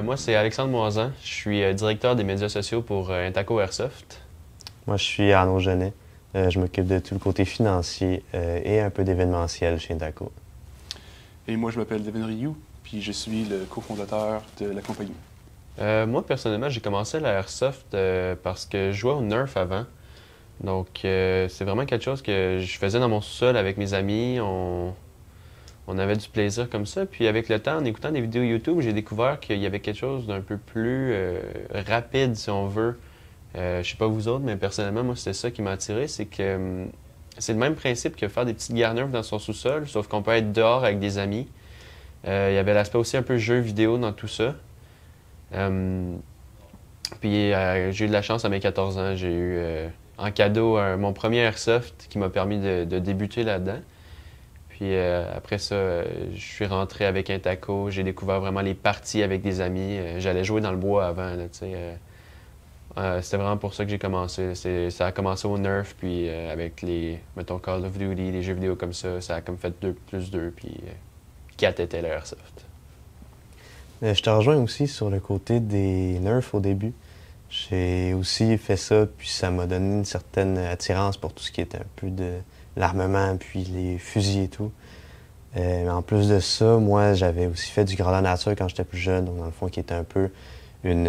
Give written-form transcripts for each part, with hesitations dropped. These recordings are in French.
Moi, c'est Alexandre Moisan. Je suis directeur des médias sociaux pour Intaco Airsoft. Moi, je suis Arnaud Genet. Je m'occupe de tout le côté financier et un peu d'événementiel chez Intaco. Et moi, je m'appelle Devin Rioux, puis je suis le cofondateur de la compagnie. Moi, personnellement, j'ai commencé la Airsoft parce que je jouais au Nerf avant. Donc, c'est vraiment quelque chose que je faisais dans mon sous-sol avec mes amis. On avait du plaisir comme ça. Puis avec le temps, en écoutant des vidéos YouTube, j'ai découvert qu'il y avait quelque chose d'un peu plus rapide, si on veut. Je sais pas vous autres, mais personnellement, moi, c'était ça qui m'a attiré. C'est que c'est le même principe que faire des petites guerres Nerf dans son sous-sol, sauf qu'on peut être dehors avec des amis. Il y avait l'aspect aussi un peu jeu vidéo dans tout ça. Puis j'ai eu de la chance à mes 14 ans. J'ai eu en cadeau mon premier Airsoft qui m'a permis de débuter là-dedans. Puis après ça, je suis rentré avec Intaco. J'ai découvert vraiment les parties avec des amis. J'allais jouer dans le bois avant, là, tu sais. C'était vraiment pour ça que j'ai commencé. Ça a commencé au Nerf, puis avec les, mettons, Call of Duty, les jeux vidéo comme ça a comme fait 2 plus 2, puis 4 était l'Airsoft. Je te rejoins aussi sur le côté des Nerfs au début. J'ai aussi fait ça, puis ça m'a donné une certaine attirance pour tout ce qui était un peu de l'armement, puis les fusils et tout. En plus de ça, moi, j'avais aussi fait du grandeur nature quand j'étais plus jeune, donc dans le fond, qui était un peu une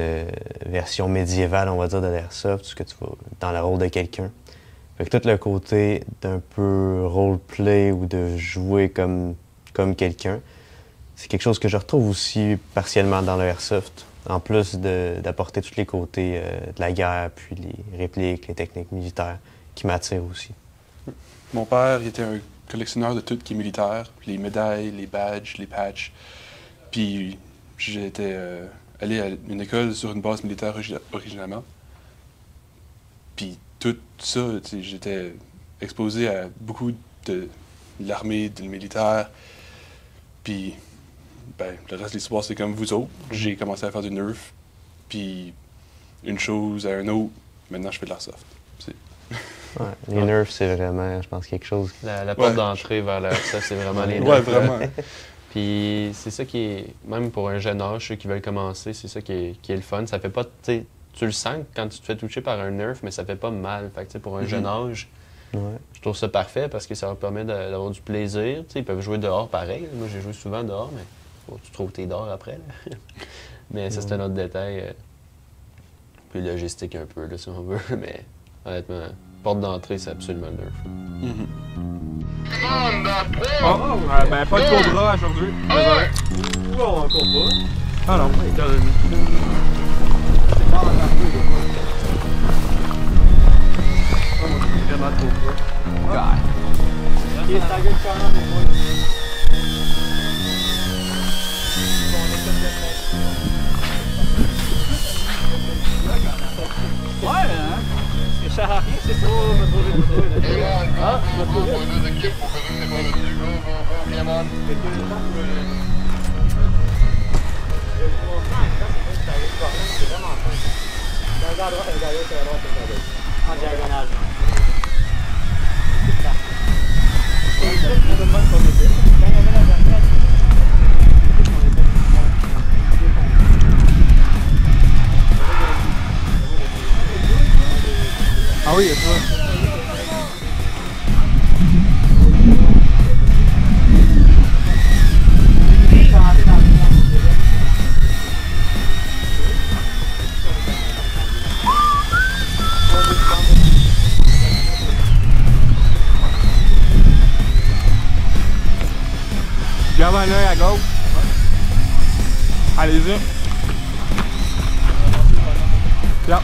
version médiévale, on va dire, de l'Airsoft, ce que tu vas dans le rôle de quelqu'un. Fait que tout le côté d'un peu roleplay ou de jouer comme quelqu'un, c'est quelque chose que je retrouve aussi partiellement dans l'Airsoft, en plus d'apporter tous les côtés de la guerre, puis les répliques, les techniques militaires, qui m'attirent aussi. Mon père, il était un collectionneur de tout qui est militaire, les médailles, les badges, les patchs. Puis j'étais allé à une école sur une base militaire originalement. Puis tout ça, j'étais exposé à beaucoup de l'armée, du militaire. Puis ben, le reste de l'histoire, c'est comme vous autres. J'ai commencé à faire du Nerf, puis une chose à un autre, maintenant je fais de l'Airsoft. Ouais, les Nerfs, c'est vraiment, je pense, quelque chose. La porte d'entrée vers l'Airsoft, c'est vraiment les Nerfs. Ouais, vraiment. Puis c'est ça qui est, même pour un jeune âge, ceux qui veulent commencer, c'est ça qui est le fun. Ça fait pas, tu le sens quand tu te fais toucher par un Nerf, mais ça fait pas mal. Fait que pour un jeune âge, je trouve ça parfait parce que ça leur permet d'avoir du plaisir. T'sais, ils peuvent jouer dehors pareil. Moi, j'ai joué souvent dehors, mais bon, tu trouves tes dehors après. Là. Mais ça, c'est un autre détail. Plus logistique un peu, là, si on veut. Mais honnêtement, porte d'entrée, c'est absolument le Nerf. Oh, ben pas de cobra aujourd'hui. Désolé. On encore pas. Ah non. Vraiment trop peu. God. Il est stagé de quand même, moi. Ouais, hein? C'est cher à rien, c'est ça? Ah, je vais trouver. En diagonale. Ah oui, il y a ça. Garde un œil à gauche. Allez-y. Là.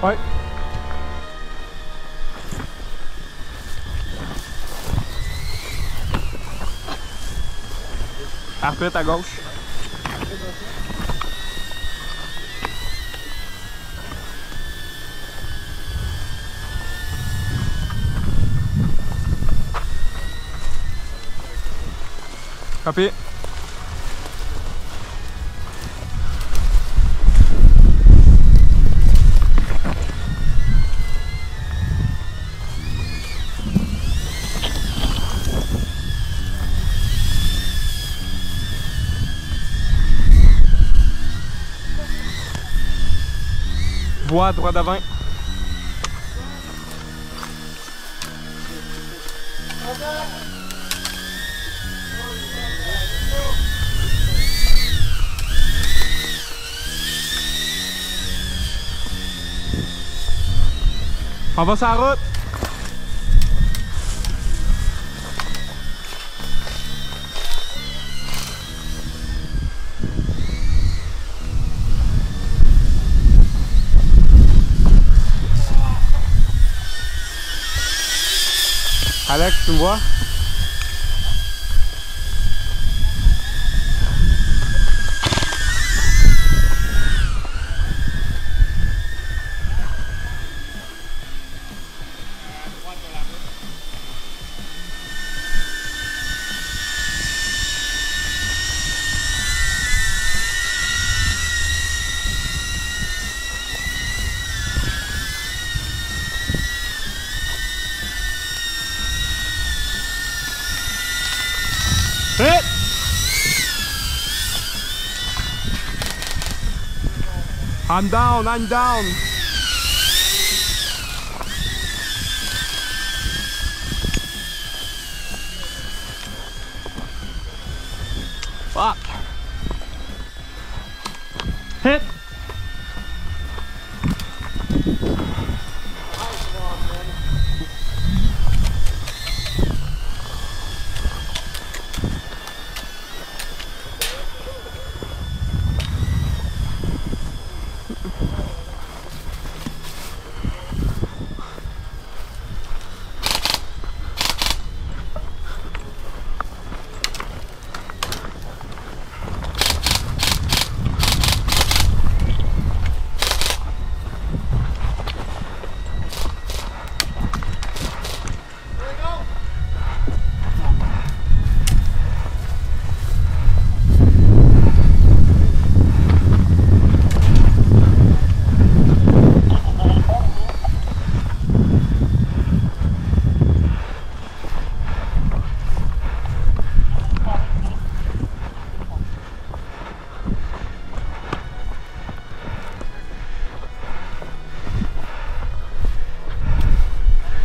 Ouais. Arpète à gauche. Copy. Voie droit d'avant. On va sur la route. Alex, tu me vois? Hit! I'm down, I'm down. Fuck. Hit.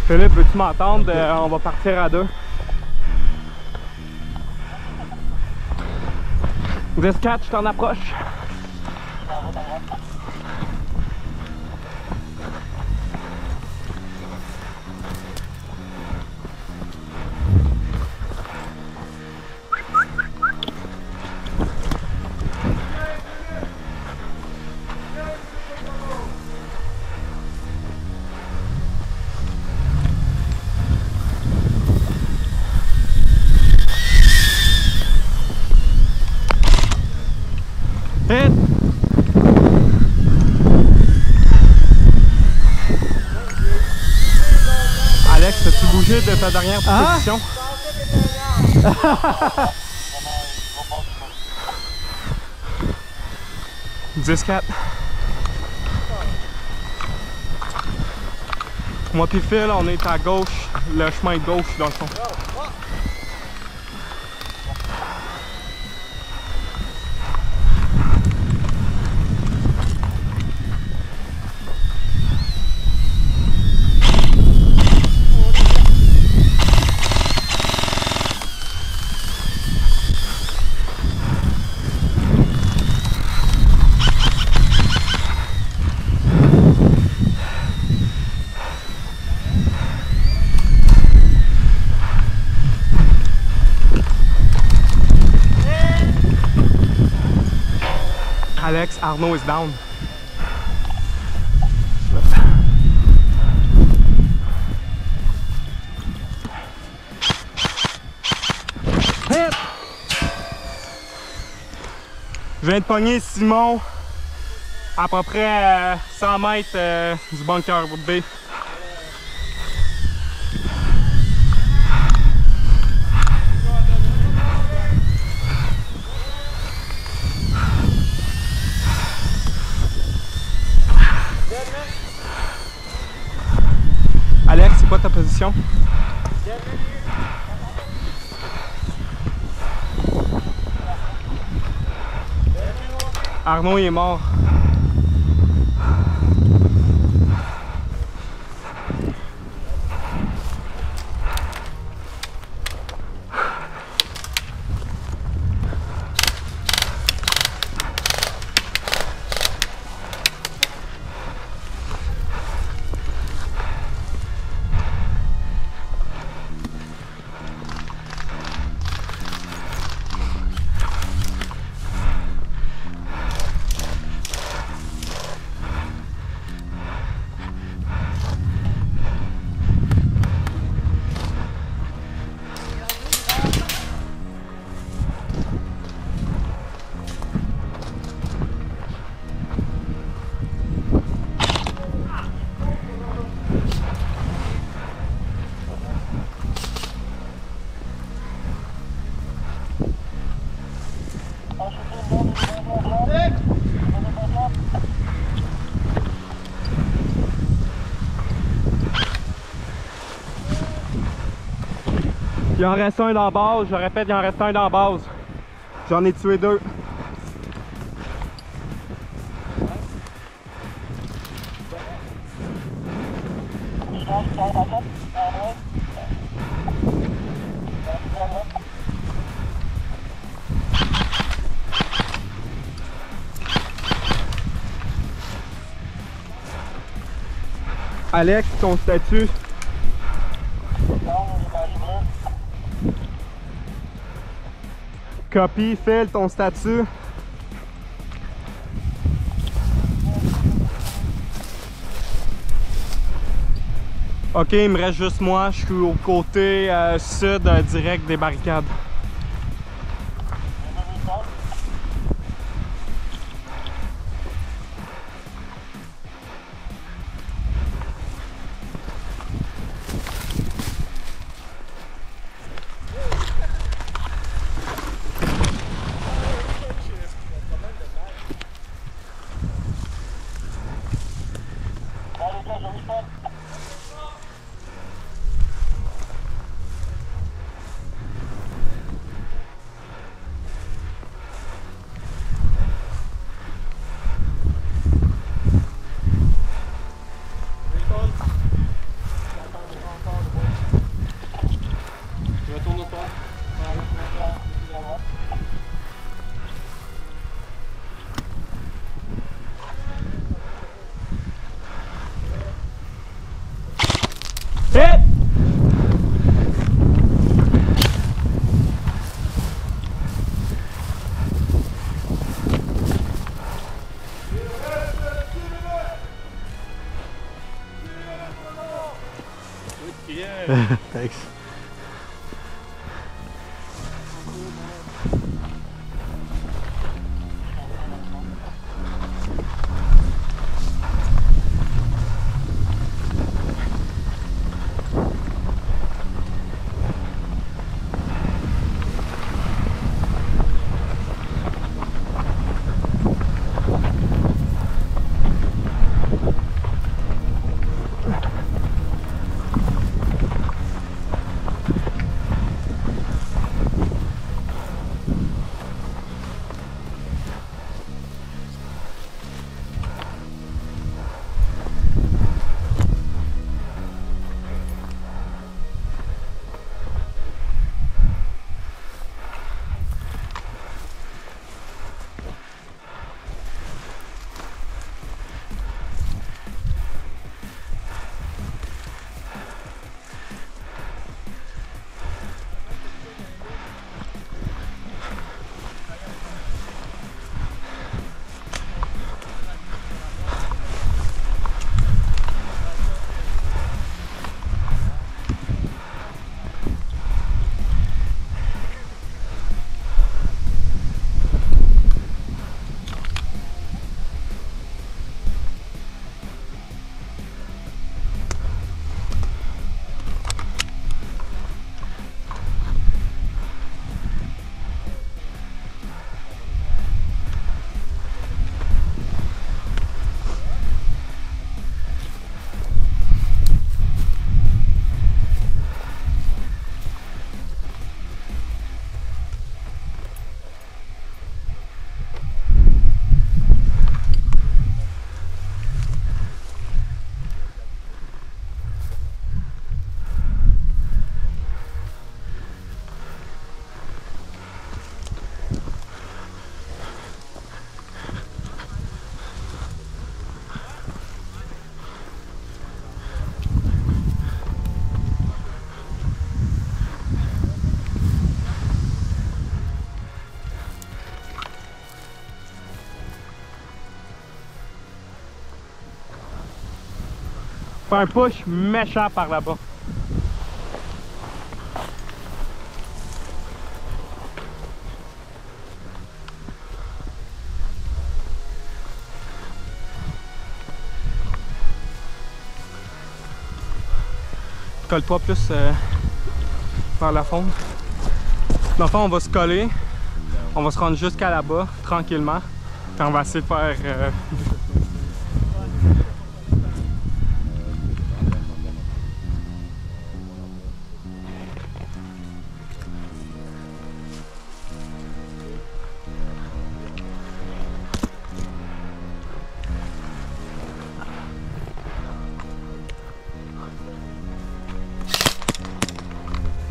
Philippe, veux-tu m'entendre? On va partir à deux. 10-4, je t'en approche. Hit! Alex, as-tu bougé de ta dernière position? 10-4. Moi puis Phil, on est à gauche, le chemin gauche dans le fond. Alex, Arnaud is down. Je viens de pogner Simon à peu près 100 mètres du bunker B. Alex, c'est quoi ta position? Arnaud il est mort. Il en reste un dans la base, je répète, il en reste un dans la base. J'en ai tué 2. Alex, ton statut? Copie, Phil, ton statut? Ok, il me reste juste moi, je suis au côté sud direct des barricades. Thanks. Fais un push méchant par là-bas. Colle-toi plus vers la fonte. Dans le fond, on va se coller. On va se rendre jusqu'à là-bas, tranquillement. Puis on va essayer de faire...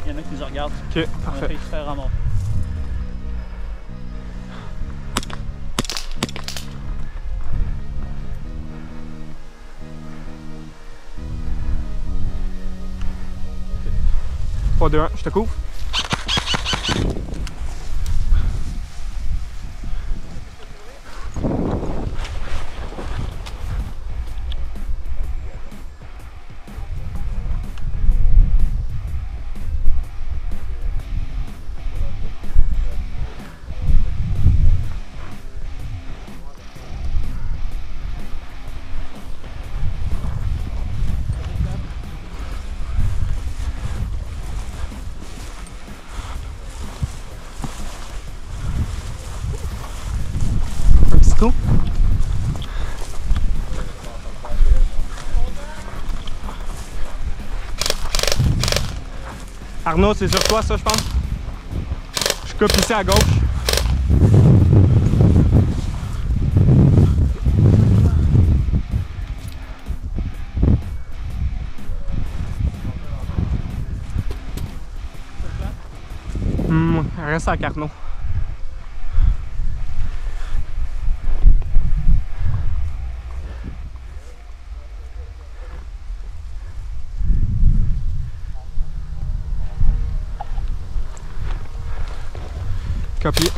Il y en a qui nous regardent. Ok, On a parfait. fait se faire ramasser. Pas 2, 1, je te couvre. Un petit trou. Arnaud, c'est sur toi ça, je pense. Je coupe ici à gauche. Reste à Carnot. Copier.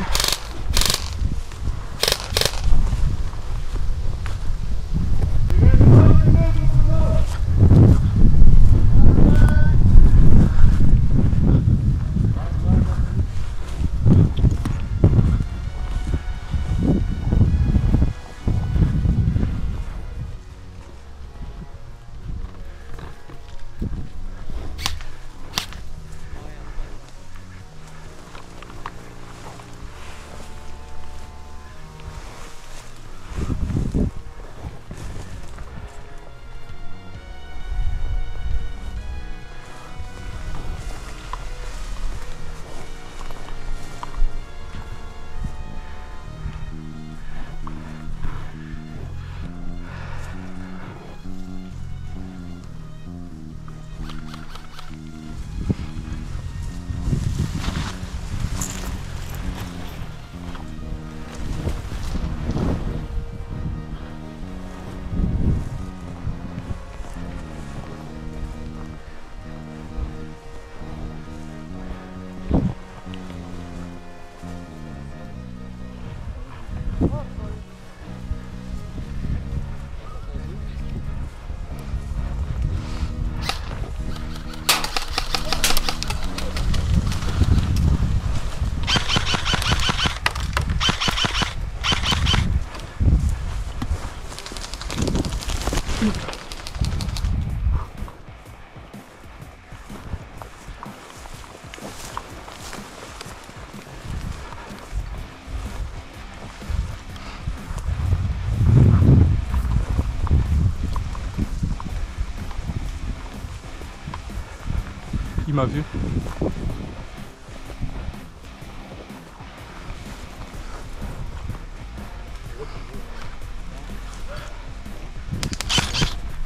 Il m'a vu.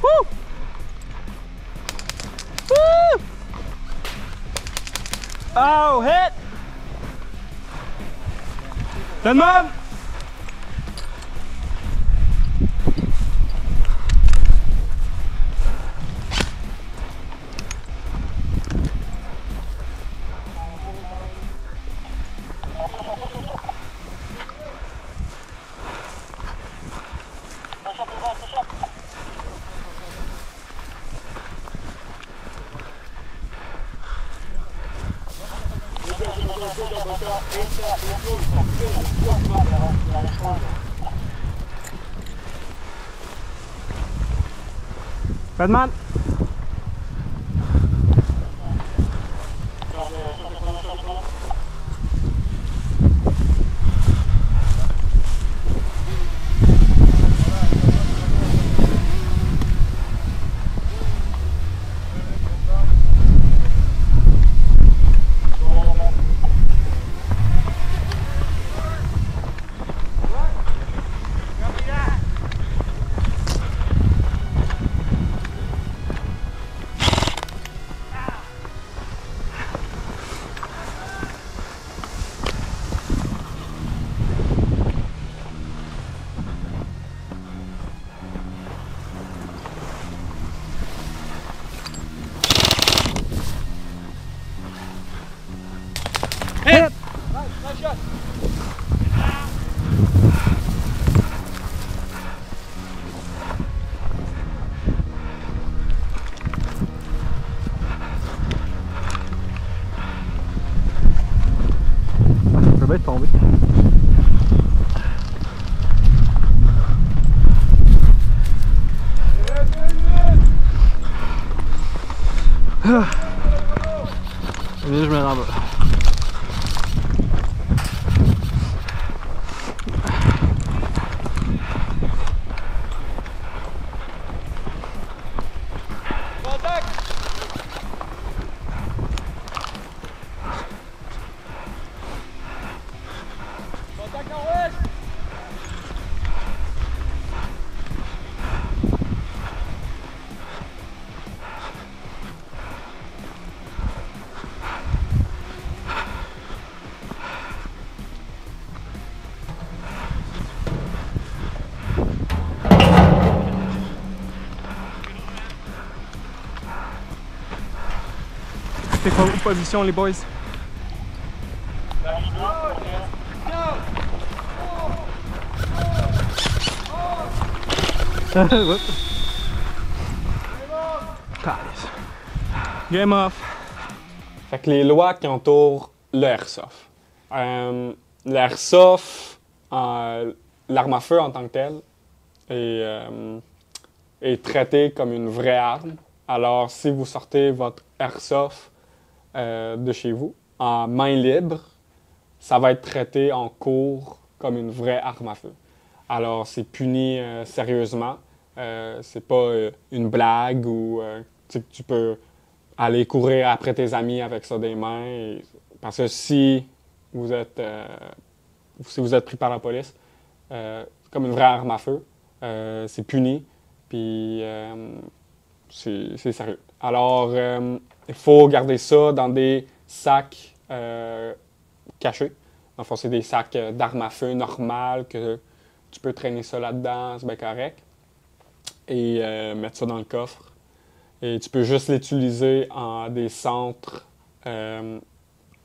Woo! Woo! Oh, hit! Donne-moi! Batman! Hit! Nice shot. Ça va être tombé. Allez, je me rends bas. Contact. Contact nord-ouest. C'est quoi vos positions, les boys? Game off. Fait que les lois qui entourent le airsoft. L'airsoft, l'arme à feu en tant que telle, est traitée comme une vraie arme. Alors, si vous sortez votre airsoft de chez vous en main libre, ça va être traité en cours comme une vraie arme à feu. Alors, c'est puni sérieusement. C'est pas une blague ou tu sais, que tu peux aller courir après tes amis avec ça des mains. Parce que si vous êtes pris par la police, comme une vraie arme à feu, c'est puni. Puis c'est sérieux. Alors, il faut garder ça dans des sacs cachés. En fait, c'est des sacs d'armes à feu normales que tu peux traîner ça là-dedans, c'est bien correct. Et mettre ça dans le coffre. Et tu peux juste l'utiliser en des centres,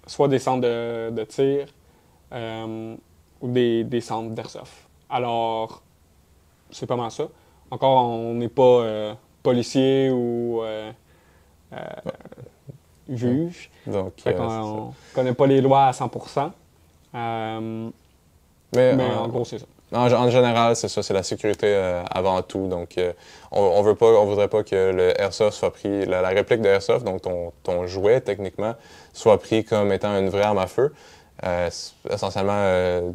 soit des centres de tir ou des centres d'airsoft. Alors, c'est pas mal ça. Encore, on n'est pas policier ou juge. Donc, on ne connaît pas les lois à 100%. Mais en gros, c'est ça. En général, c'est ça, c'est la sécurité avant tout. Donc, on voudrait pas que le airsoft soit pris, la réplique de airsoft, donc ton jouet techniquement, soit pris comme étant une vraie arme à feu. Essentiellement,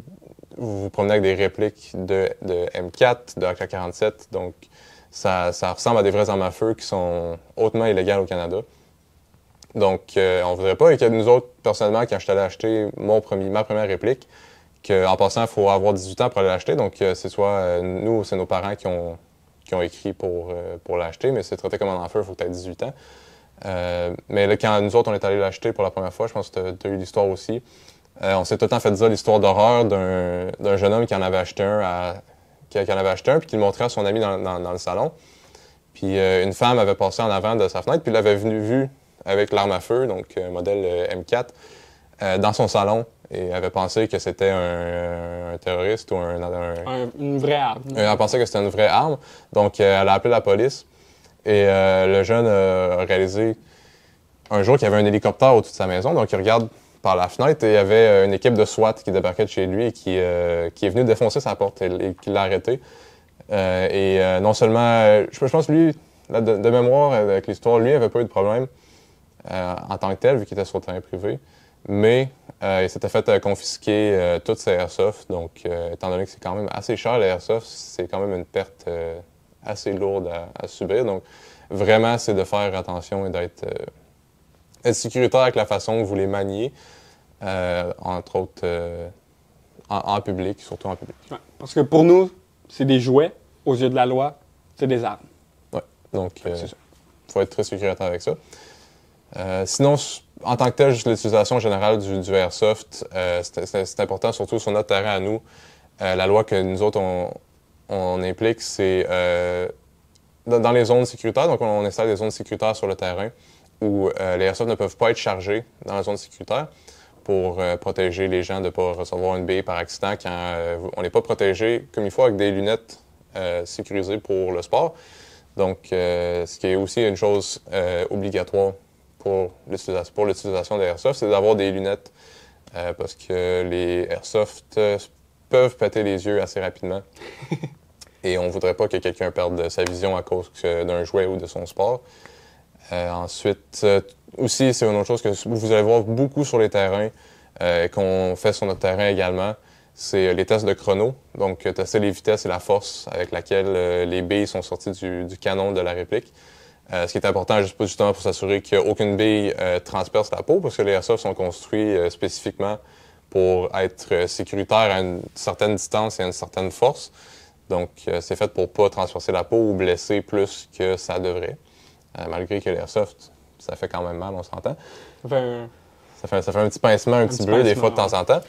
vous vous promenez avec des répliques de M4, de AK-47, donc ça ressemble à des vraies armes à feu qui sont hautement illégales au Canada. Donc, on voudrait pas, et que nous autres, personnellement, quand je suis allé acheter ma première réplique, qu'en passant, il faut avoir 18 ans pour aller l'acheter. Donc, c'est soit nous ou c'est nos parents qui ont écrit pour l'acheter, mais c'est traité comme un arme à feu, il faut que tu aies 18 ans. Mais là, quand nous autres, on est allé l'acheter pour la première fois, je pense que tu as eu l'histoire aussi. On s'est tout le temps fait dire l'histoire d'horreur d'un jeune homme qui en avait acheté un, puis qui le montrait à son ami dans le salon. Puis une femme avait passé en avant de sa fenêtre, puis l'avait vu avec l'arme à feu, donc modèle M4, dans son salon, et avait pensé que c'était un terroriste ou une vraie arme. Elle pensait que c'était une vraie arme, donc elle a appelé la police, et le jeune a réalisé un jour qu'il y avait un hélicoptère au-dessus de sa maison, donc il regarde par la fenêtre et il y avait une équipe de SWAT qui débarquait de chez lui et qui est venue défoncer sa porte et qui l'a arrêté. Non seulement, je pense que lui, de mémoire avec l'histoire, lui n'avait pas eu de problème en tant que tel, vu qu'il était sur le terrain privé, mais il s'était fait confisquer toutes ses airsoft. Donc, étant donné que c'est quand même assez cher, les airsoft, c'est quand même une perte assez lourde à subir. Donc, vraiment, c'est de faire attention et d'être sécuritaire avec la façon que vous les maniez, entre autres en public, surtout en public. Ouais, parce que pour nous, c'est des jouets. Aux yeux de la loi, c'est des armes. Oui, donc c'est ça. faut être très sécuritaire avec ça. Sinon, en tant que tel, juste l'utilisation générale du airsoft, c'est important, surtout sur notre terrain à nous. La loi que nous autres, on implique, c'est dans les zones sécuritaires. Donc, on installe des zones sécuritaires sur le terrain où les airsoft ne peuvent pas être chargés dans la zone sécuritaire pour protéger les gens de ne pas recevoir une bille par accident quand on n'est pas protégé comme il faut avec des lunettes sécurisées pour le sport. Donc, ce qui est aussi une chose obligatoire pour l'utilisation des airsoft, c'est d'avoir des lunettes parce que les airsoft peuvent péter les yeux assez rapidement. Et on ne voudrait pas que quelqu'un perde sa vision à cause d'un jouet ou de son sport. Ensuite, aussi, c'est une autre chose que vous allez voir beaucoup sur les terrains, qu'on fait sur notre terrain également, c'est les tests de chrono. Donc, tester les vitesses et la force avec laquelle les billes sont sorties du canon de la réplique. Ce qui est important justement pour s'assurer qu'aucune bille transperce la peau, parce que les airsoft sont construits spécifiquement pour être sécuritaires à une certaine distance et à une certaine force. Donc, c'est fait pour ne pas transpercer la peau ou blesser plus que ça devrait. Malgré que l'airsoft, ça fait quand même mal, on s'entend. Ça fait un petit pincement, un petit bleu des fois de temps en temps.